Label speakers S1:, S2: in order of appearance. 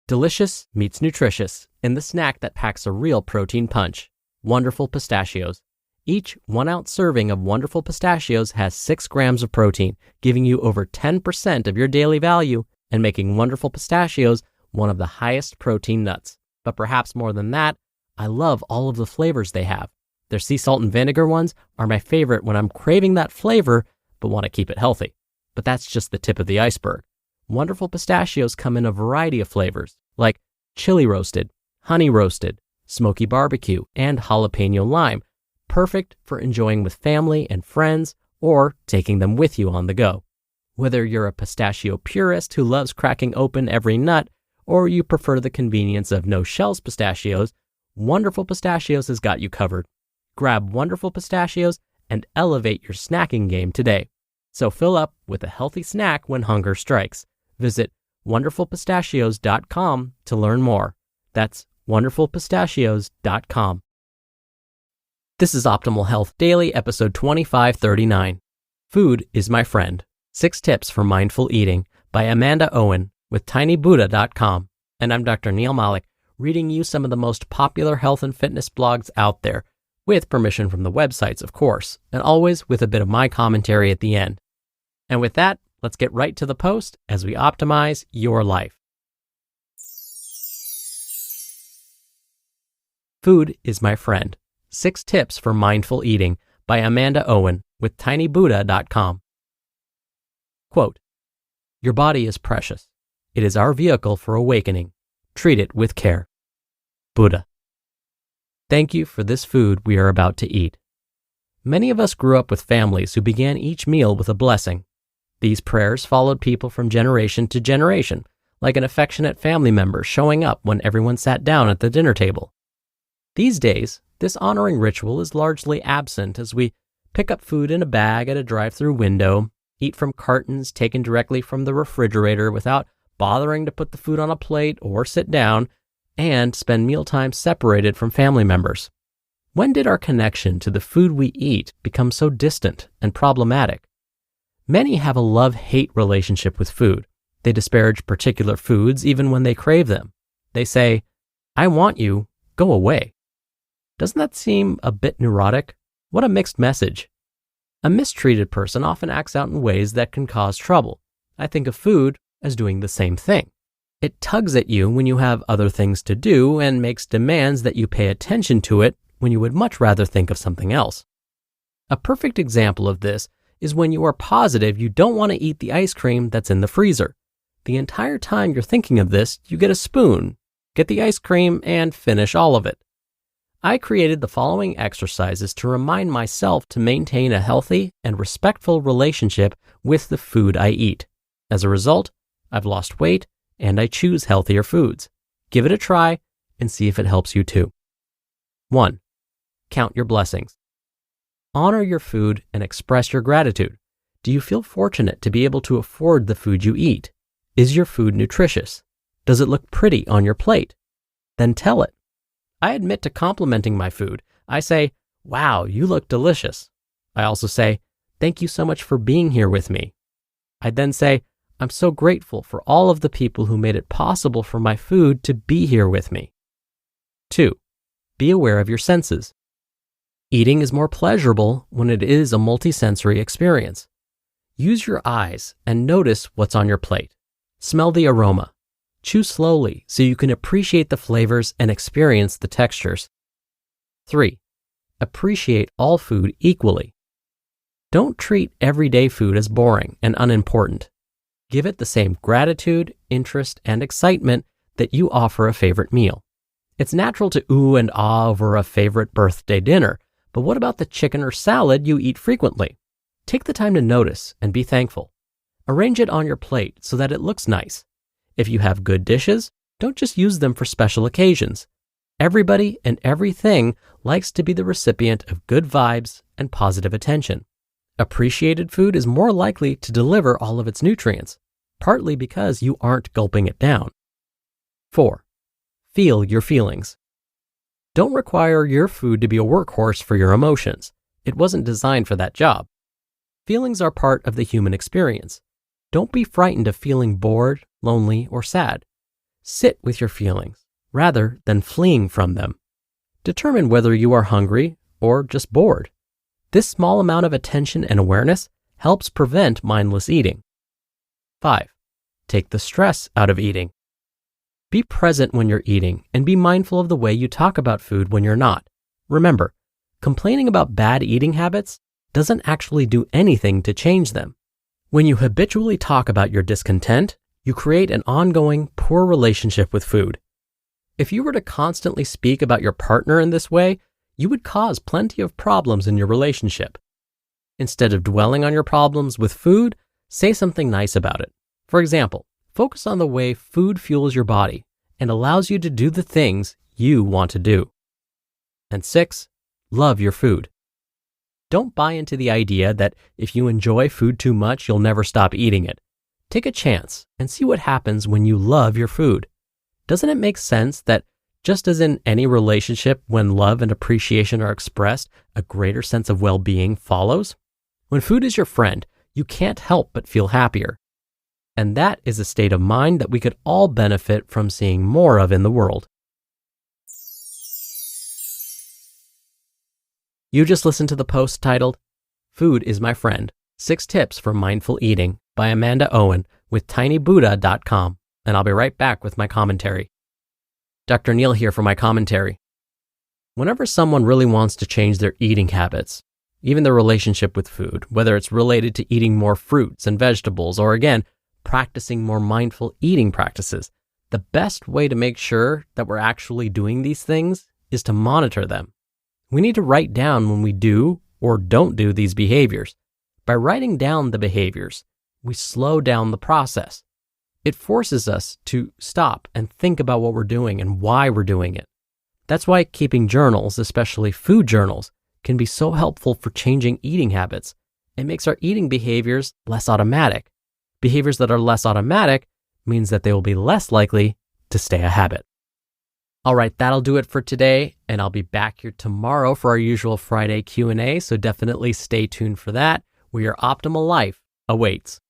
S1: Delicious meets nutritious in the snack that packs a real protein punch. Wonderful Pistachios. Each 1-ounce serving of Wonderful Pistachios has 6 grams of protein, giving you over 10% of your daily value and making Wonderful Pistachios one of the highest protein nuts. But perhaps more than that, I love all of the flavors they have. Their sea salt and vinegar ones are my favorite when I'm craving that flavor but want to keep it healthy. But that's just the tip of the iceberg. Wonderful Pistachios come in a variety of flavors, like chili roasted, honey roasted, smoky barbecue, and jalapeno lime, perfect for enjoying with family and friends or taking them with you on the go. Whether you're a pistachio purist who loves cracking open every nut, or you prefer the convenience of no-shells pistachios, Wonderful Pistachios has got you covered. Grab Wonderful Pistachios and elevate your snacking game today. So fill up with a healthy snack when hunger strikes. Visit wonderfulpistachios.com to learn more. That's wonderfulpistachios.com. This is Optimal Health Daily, episode 2539. Food is My Friend. 6 Tips for Mindful Eating by Amanda Owen with tinybuddha.com. And I'm Dr. Neil Malik, reading you some of the most popular health and fitness blogs out there, with permission from the websites, of course, and always with a bit of my commentary at the end. And with that, let's get right to the post as we optimize your life. Food is My Friend. 6 Tips for Mindful Eating by Amanda Owen with tinybuddha.com. Quote, "Your body is precious. It is our vehicle for awakening. Treat it with care." Buddha. Thank you for this food we are about to eat. Many of us grew up with families who began each meal with a blessing. These prayers followed people from generation to generation, like an affectionate family member showing up when everyone sat down at the dinner table. These days, this honoring ritual is largely absent as we pick up food in a bag at a drive-through window, eat from cartons taken directly from the refrigerator without bothering to put the food on a plate or sit down, and spend mealtime separated from family members. When did our connection to the food we eat become so distant and problematic? Many have a love-hate relationship with food. They disparage particular foods even when they crave them. They say, "I want you, go away." Doesn't that seem a bit neurotic? What a mixed message. A mistreated person often acts out in ways that can cause trouble. I think of food as doing the same thing. It tugs at you when you have other things to do and makes demands that you pay attention to it when you would much rather think of something else. A perfect example of this is when you are positive you don't want to eat the ice cream that's in the freezer. The entire time you're thinking of this, you get a spoon, get the ice cream, and finish all of it. I created the following exercises to remind myself to maintain a healthy and respectful relationship with the food I eat. As a result, I've lost weight and I choose healthier foods. Give it a try and see if it helps you too. 1. Count your blessings. Honor your food and express your gratitude. Do you feel fortunate to be able to afford the food you eat? Is your food nutritious? Does it look pretty on your plate? Then tell it. I admit to complimenting my food. I say, "Wow, you look delicious." I also say, "Thank you so much for being here with me." I then say, "I'm so grateful for all of the people who made it possible for my food to be here with me." 2. Be aware of your senses. Eating is more pleasurable when it is a multisensory experience. Use your eyes and notice what's on your plate. Smell the aroma. Chew slowly so you can appreciate the flavors and experience the textures. 3. Appreciate all food equally. Don't treat everyday food as boring and unimportant. Give it the same gratitude, interest, and excitement that you offer a favorite meal. It's natural to ooh and ah over a favorite birthday dinner, but what about the chicken or salad you eat frequently? Take the time to notice and be thankful. Arrange it on your plate so that it looks nice. If you have good dishes, don't just use them for special occasions. Everybody and everything likes to be the recipient of good vibes and positive attention. Appreciated food is more likely to deliver all of its nutrients, partly because you aren't gulping it down. 4. Feel your feelings. Don't require your food to be a workhorse for your emotions. It wasn't designed for that job. Feelings are part of the human experience. Don't be frightened of feeling bored, lonely, or sad. Sit with your feelings rather than fleeing from them. Determine whether you are hungry or just bored. This small amount of attention and awareness helps prevent mindless eating. 5. Take the stress out of eating. Be present when you're eating and be mindful of the way you talk about food when you're not. Remember, complaining about bad eating habits doesn't actually do anything to change them. When you habitually talk about your discontent, you create an ongoing, poor relationship with food. If you were to constantly speak about your partner in this way, you would cause plenty of problems in your relationship. Instead of dwelling on your problems with food, say something nice about it. For example, focus on the way food fuels your body and allows you to do the things you want to do. And 6, love your food. Don't buy into the idea that if you enjoy food too much, you'll never stop eating it. Take a chance and see what happens when you love your food. Doesn't it make sense that just as in any relationship, when love and appreciation are expressed, a greater sense of well-being follows? When food is your friend, you can't help but feel happier. And that is a state of mind that we could all benefit from seeing more of in the world. You just listened to the post titled, Food is My Friend, 6 Tips for Mindful Eating by Amanda Owen with tinybuddha.com, and I'll be right back with my commentary. Dr. Neil here for my commentary. Whenever someone really wants to change their eating habits, even their relationship with food, whether it's related to eating more fruits and vegetables, or again, practicing more mindful eating practices, the best way to make sure that we're actually doing these things is to monitor them. We need to write down when we do or don't do these behaviors. By writing down the behaviors, we slow down the process. It forces us to stop and think about what we're doing and why we're doing it. That's why keeping journals, especially food journals, can be so helpful for changing eating habits. It makes our eating behaviors less automatic. Behaviors that are less automatic means that they will be less likely to stay a habit. All right, that'll do it for today, and I'll be back here tomorrow for our usual Friday Q&A, so definitely stay tuned for that, where your optimal life awaits.